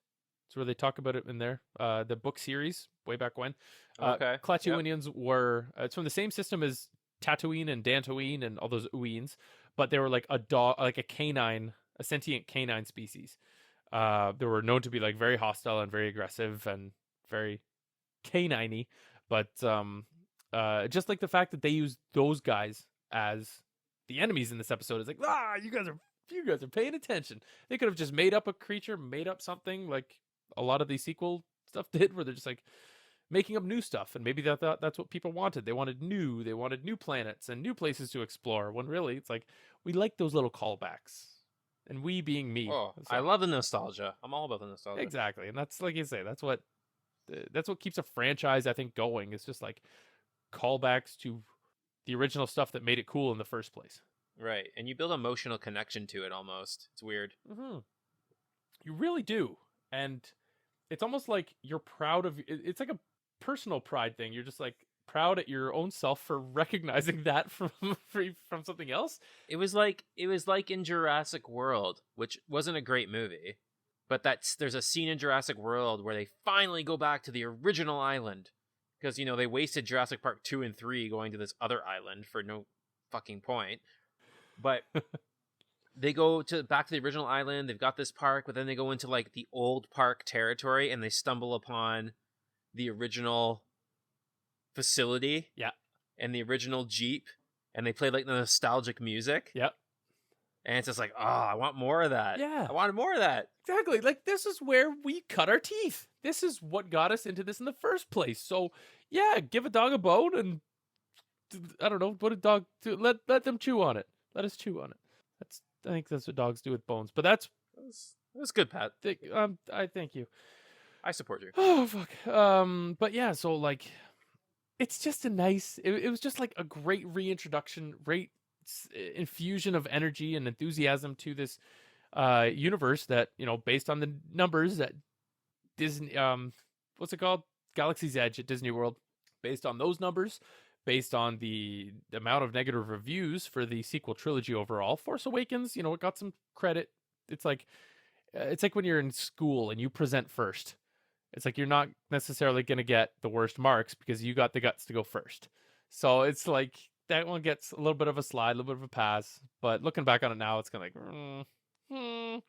It's where they talk about it in there, the book series way back when. Okay. Klatooinians were it's from the same system as Tatooine and Dantooine and all those Uins, but they were like a dog, like a sentient canine species. They were known to be like very hostile and very aggressive and very canine-y, but just like the fact that they use those guys as the enemies in this episode is like, you guys are paying attention. They could have just made up a creature, made up something like a lot of the sequel stuff did, where they're just like making up new stuff, and maybe that's what people wanted. They wanted new planets and new places to explore, when really it's like, we like those little callbacks, and we being me. Oh, I love the nostalgia. I'm all about the nostalgia. Exactly, and that's like you say, that's what keeps a franchise, I think, going. It's just like callbacks to the original stuff that made it cool in the first place. Right, and you build emotional connection to it almost. It's weird. Mm-hmm. You really do, and it's almost like you're proud of. It's like a personal pride thing. You're just like proud at your own self for recognizing that from something else. It was like in Jurassic World, which wasn't a great movie, but there's a scene in Jurassic World where they finally go back to the original island, because they wasted Jurassic Park 2 and 3 going to this other island for no fucking point. But they go back to the original island. They've got this park, but then they go into like the old park territory, and they stumble upon the original facility, and the original Jeep, and they play like the nostalgic music, and it's just like, I want more of that. I wanted more of that. Exactly. Like, this is where we cut our teeth. This is what got us into this in the first place. So yeah, give a dog a bone, and I don't know what a dog do. Let them chew on it. Let us chew on it. I think that's what dogs do with bones. But that's good, Pat. I thank you. I support you. Oh fuck. But yeah, so like, it's just a nice. It was just like a great reintroduction, great infusion of energy and enthusiasm to this universe that, based on the numbers that Disney, what's it called, Galaxy's Edge at Disney World, based on those numbers, based on the amount of negative reviews for the sequel trilogy overall, Force Awakens, it got some credit. It's like when you're in school and you present first. It's like you're not necessarily going to get the worst marks because you got the guts to go first. So it's like that one gets a little bit of a slide, a little bit of a pass. But looking back on it now, it's kind of like,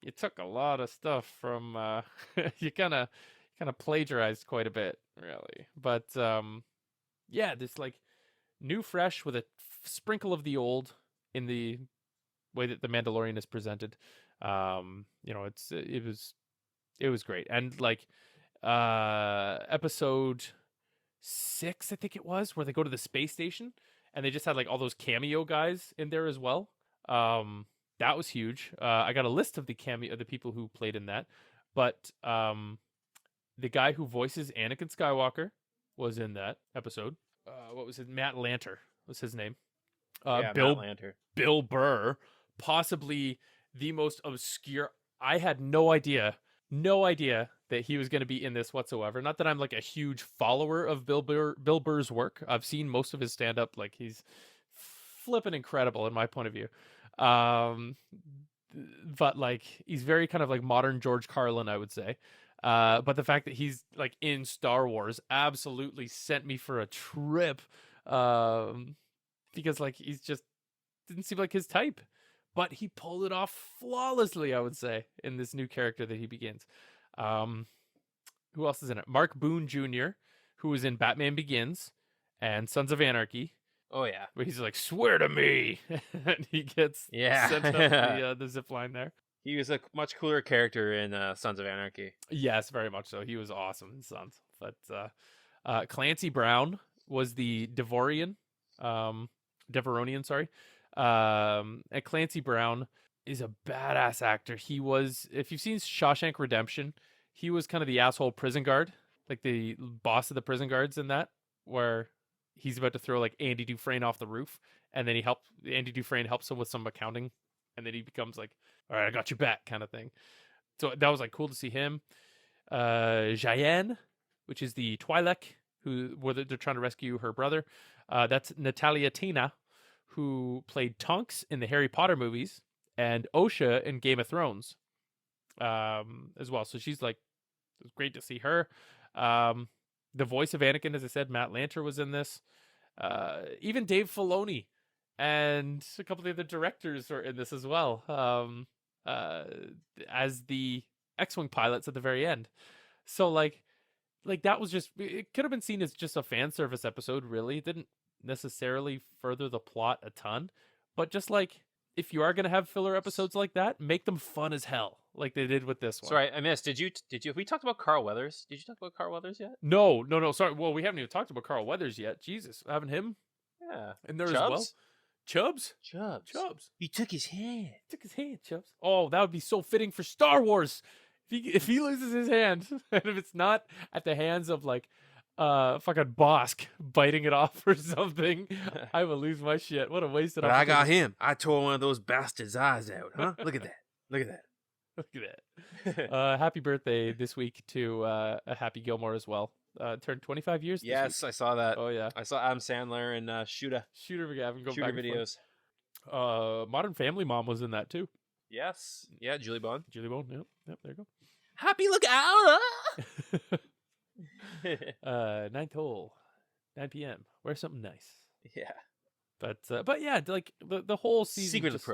you took a lot of stuff from, you kind of plagiarized quite a bit, really. But yeah, this like new, fresh with a sprinkle of the old in the way that the Mandalorian is presented. It was great. And like episode 6, I think it was, where they go to the space station and they just had like all those cameo guys in there as well. That was huge. I got a list of the people who played in that, but the guy who voices Anakin Skywalker was in that episode. What was it? Matt Lanter was his name. Matt Lanter. Bill Burr, possibly the most obscure. I had no idea that he was going to be in this whatsoever. Not that I'm like a huge follower of Bill Burr's work. I've seen most of his stand-up. Like, he's flipping incredible in my point of view. But like, he's very kind of like modern George Carlin, I would say. But the fact that he's like in Star Wars absolutely sent me for a trip. Because like, he's just didn't seem like his type. But he pulled it off flawlessly, I would say, in this new character that he begins. Who else is in it? Mark Boone Jr., who was in Batman Begins and Sons of Anarchy. Oh, yeah. Where he's like, swear to me. And he gets sent up the zip line there. He was a much cooler character in Sons of Anarchy. Yes, very much so. He was awesome in Sons. But Clancy Brown was the Devoronian, sorry. And Clancy Brown is a badass actor. He was, if you've seen Shawshank Redemption, he was kind of the asshole prison guard, like the boss of the prison guards in that, where he's about to throw like Andy Dufresne off the roof, and then Andy Dufresne helps him with some accounting, and then he becomes like, all right, I got your back kind of thing. So that was like cool to see him. Jayen, which is the Twi'lek, where they're trying to rescue her brother. That's Natalia Tena, who played Tonks in the Harry Potter movies and Osha in Game of Thrones as well. So she's like, it was great to see her. The voice of Anakin, as I said, Matt Lanter was in this. Even Dave Filoni and a couple of the other directors are in this as well, as the X-Wing pilots at the very end. So like that was just, it could have been seen as just a fan service episode, really. It didn't necessarily further the plot a ton, but just like, if you are going to have filler episodes like that, make them fun as hell, like they did with this one. Sorry, I missed. Did you? Have we talked about Carl Weathers? Did you talk about Carl Weathers yet? No. Sorry. Well, we haven't even talked about Carl Weathers yet. Jesus, having him Yeah. in there as well. Chubbs. He took his hand. Chubbs. Oh, that would be so fitting for Star Wars. If he loses his hand, and if it's not at the hands of like fucking Bosk biting it off or something, I will lose my shit. What a wasted But I got opportunity. him. I tore one of those bastards' eyes out, huh? Look at that. Look at that. Look at that. Happy birthday this week to Happy Gilmore as well. Turned 25 years this Yes, week. I saw that. Oh, yeah. I saw Adam Sandler and Shooter McGavin go back and videos. forth. Modern Family Mom was in that too. Yes. Yeah, Julie Bond. Julie Bone. Yep, there you Happy look out! go. Ninth hole, 9 p.m. Wear something nice. Yeah. But yeah, like the whole season. Secret of just- the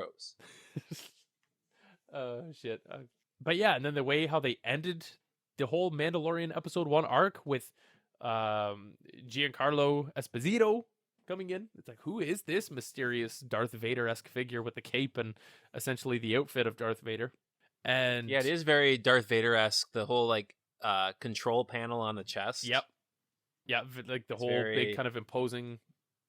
Pros. Shit. But yeah, and then the way how they ended the whole Mandalorian episode 1 arc with Giancarlo Esposito coming in. It's like, who is this mysterious Darth Vader-esque figure with the cape and essentially the outfit of Darth Vader? And Yeah, it is very Darth Vader-esque. The whole like control panel on the chest. Yep. Yeah, like the It's whole very- big kind of imposing,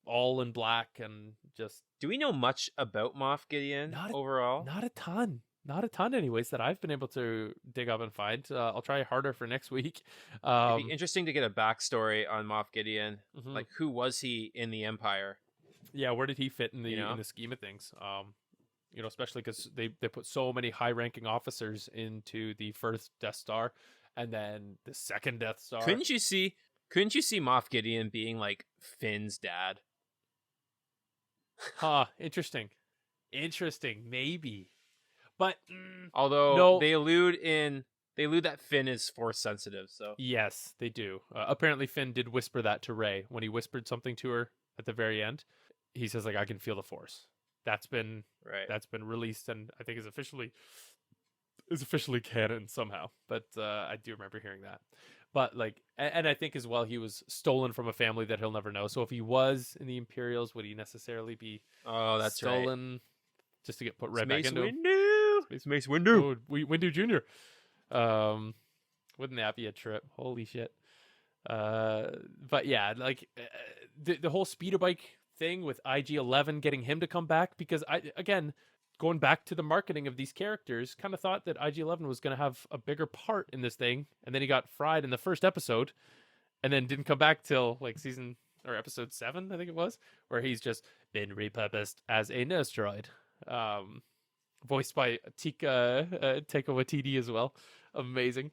all in black, and just Do we know much about Moff Gideon overall? not a ton anyways that I've been able to dig up and find. I'll try harder for next week. It'd be interesting to get a backstory on Moff Gideon. Mhm. Like, who was he in the Empire? Yeah, where did he fit in the You know? in the scheme of things? Especially because they put so many high-ranking officers into the first Death Star, and then the second Death Star. Couldn't you see Moff Gideon being like Finn's dad? Huh? Interesting. Maybe, but Although No. they allude that Finn is force sensitive. So yes, they do. Apparently, Finn did whisper that to Rey when he whispered something to her at the very end. He says, like, I can feel the Force. That's been released and I think is officially canon somehow. But I do remember hearing that. But like, and I think as well, he was stolen from a family that he'll never know. So if he was in the Imperials, would he necessarily be that's right. stolen just to get put right back Mace into him? Windu. It's Mace Windu. Oh, Windu Jr. Wouldn't that be a trip? Holy shit. But yeah, like the whole speeder bike thing with IG-11 getting him to come back, because going back to the marketing of these characters, kind of thought that IG-11 was going to have a bigger part in this thing, and then he got fried in the first episode, and then didn't come back till like episode 7, I think it was, where he's just been repurposed as a nurse droid. Voiced by Taika Waititi as well. Amazing.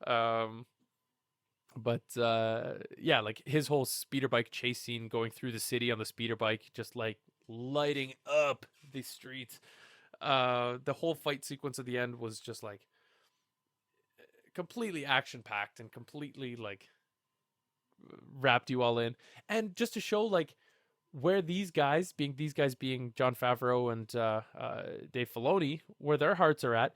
But yeah, like his whole speeder bike chase scene going through the city on the speeder bike, just like lighting up the streets. The whole fight sequence at the end was just like completely action packed and completely like wrapped you all in. And just to show like where these guys being Jon Favreau and Dave Filoni, where their hearts are at,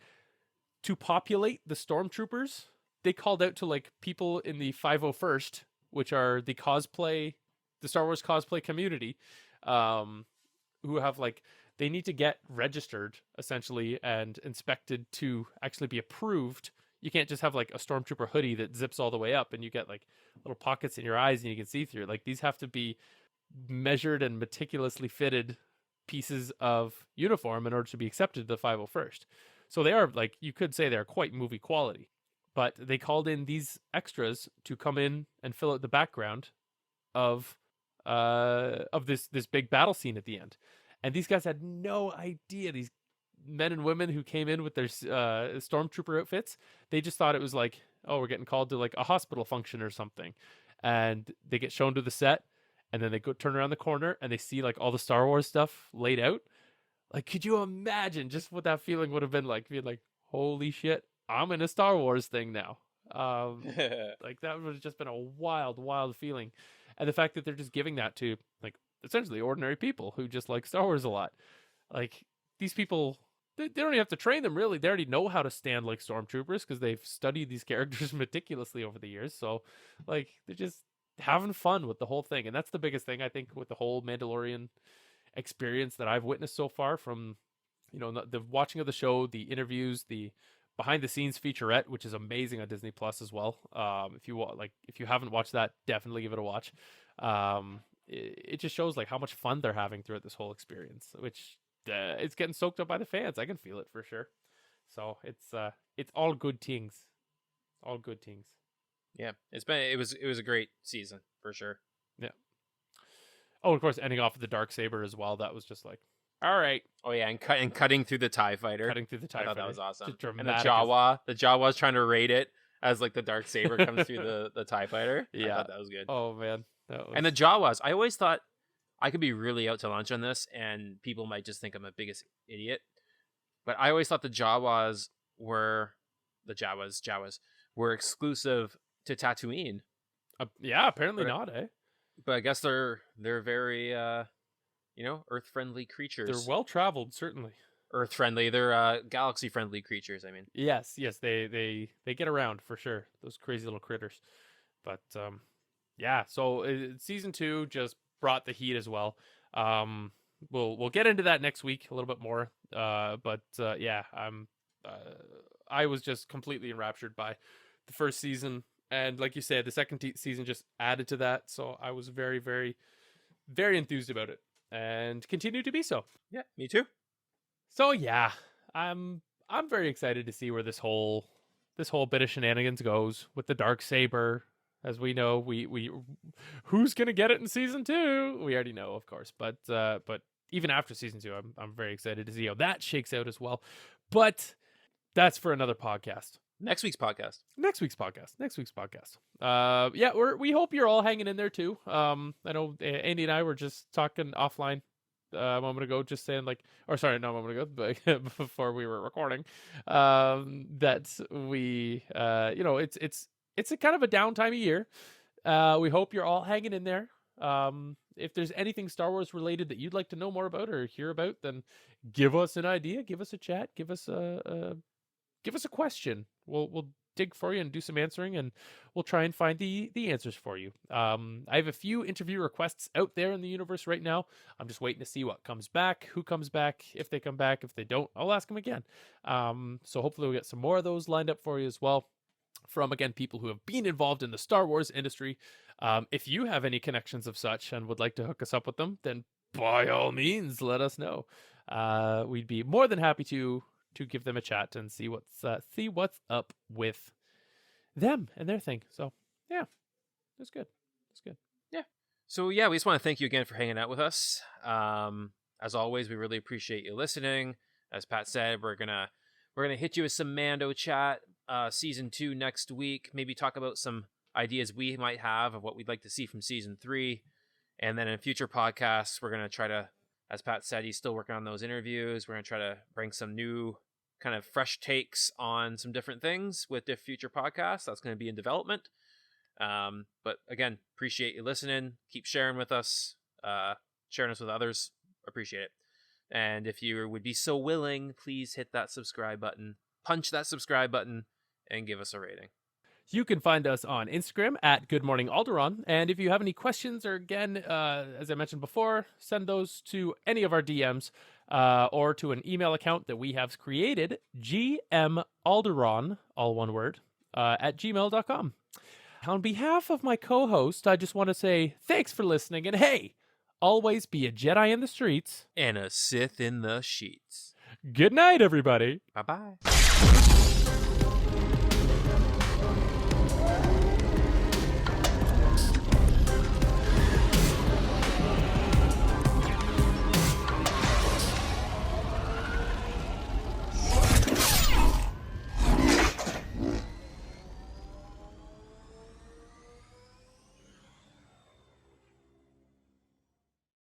to populate the stormtroopers, they called out to like people in the 501st, which are the Star Wars cosplay community, who have like they need to get registered essentially and inspected to actually be approved. You can't just have like a stormtrooper hoodie that zips all the way up and you get like little pockets in your eyes and you can see through. Like these have to be measured and meticulously fitted pieces of uniform in order to be accepted to the 501st. So they are, like, you could say they're quite movie quality, but they called in these extras to come in and fill out the background of this big battle scene at the end. And these guys had no idea. These men and women who came in with their stormtrooper outfits, they just thought it was like, oh, we're getting called to like a hospital function or something. And they get shown to the set, and then they go turn around the corner and they see like all the Star Wars stuff laid out. Like, could you imagine just what that feeling would have been like? Being like, holy shit, I'm in a Star Wars thing now. Like that would have just been a wild, wild feeling. And the fact that they're just giving that to like essentially ordinary people who just like Star Wars a lot. Like these people, they don't even have to train them really. They already know how to stand like stormtroopers because they've studied these characters meticulously over the years. So like they're just having fun with the whole thing. And that's the biggest thing I think with the whole Mandalorian experience that I've witnessed so far, from, you know, the watching of the show, the interviews, the behind the scenes featurette, which is amazing on Disney Plus as well. If you haven't watched that, definitely give it a watch. It just shows like how much fun they're having throughout this whole experience, which it's getting soaked up by the fans. I can feel it for sure. So it's all good things, all good things. Yeah, it was a great season for sure. Yeah. Oh, of course, ending off with the Darksaber as well. That was just like, all right. Oh yeah, and cutting through the TIE fighter. Cutting through the TIE I thought fighter. that was awesome. And Dramatic. the Jawa's trying to raid it as like the Darksaber comes through the TIE fighter. Yeah. I thought that was good. Oh man. And the Jawas, I always thought I could be really out to lunch on this and people might just think I'm a biggest idiot. But I always thought the Jawas were exclusive to Tatooine. Yeah, apparently not, eh? But I guess they're very earth-friendly creatures. They're well-traveled, certainly. Earth-friendly. They're galaxy-friendly creatures, I mean. Yes, they get around for sure. Those crazy little critters. But yeah, so season 2 just brought the heat as well. We'll get into that next week a little bit more. But yeah, I was just completely enraptured by the first season, and like you said, the second season just added to that. So I was very, very, very enthused about it, and continue to be so. Yeah, me too. So yeah, I'm very excited to see where this whole bit of shenanigans goes with the Darksaber. As we know, we who's gonna get it in season 2? We already know, of course, but even after season 2, I'm very excited to see how that shakes out as well. But that's for another podcast. Next week's podcast. Yeah, we hope you're all hanging in there too. I know Andy and I were just talking offline a moment ago, just saying like, or sorry, not a moment ago, but before we were recording, that we, it's a kind of a downtime of year. We hope you're all hanging in there. If there's anything Star Wars related that you'd like to know more about or hear about, then give us an idea, give us a chat, give us a question. We'll dig for you and do some answering, and we'll try and find the answers for you. I have a few interview requests out there in the universe right now. I'm just waiting to see what comes back, who comes back, if they come back. If they don't, I'll ask them again. So hopefully we'll get some more of those lined up for you as well, from, again, people who have been involved in the Star Wars industry. If you have any connections of such and would like to hook us up with them, then by all means, let us know. We'd be more than happy to give them a chat and see what's up with them and their thing. So yeah, that's good. Yeah. So yeah, we just want to thank you again for hanging out with us. As always, we really appreciate you listening. As Pat said, we're gonna hit you with some Mando chat, season 2 next week. Maybe talk about some ideas we might have of what we'd like to see from season 3, and then in future podcasts, we're gonna try to, as Pat said, he's still working on those interviews. We're gonna try to bring some new kind of fresh takes on some different things with the future podcasts. That's going to be in development. But again, appreciate you listening. Keep sharing with us, sharing us with others. Appreciate it. And if you would be so willing, please hit that subscribe button, punch that subscribe button, and give us a rating. You can find us on Instagram at Good Morning Alderaan. And if you have any questions, or again, as I mentioned before, send those to any of our DMs. or to an email account that we have created, gmalderaan, all one word, at gmail.com. On behalf of my co-host, I just want to say thanks for listening, and hey, always be a Jedi in the streets And a Sith in the sheets. Good night, everybody. Bye-bye.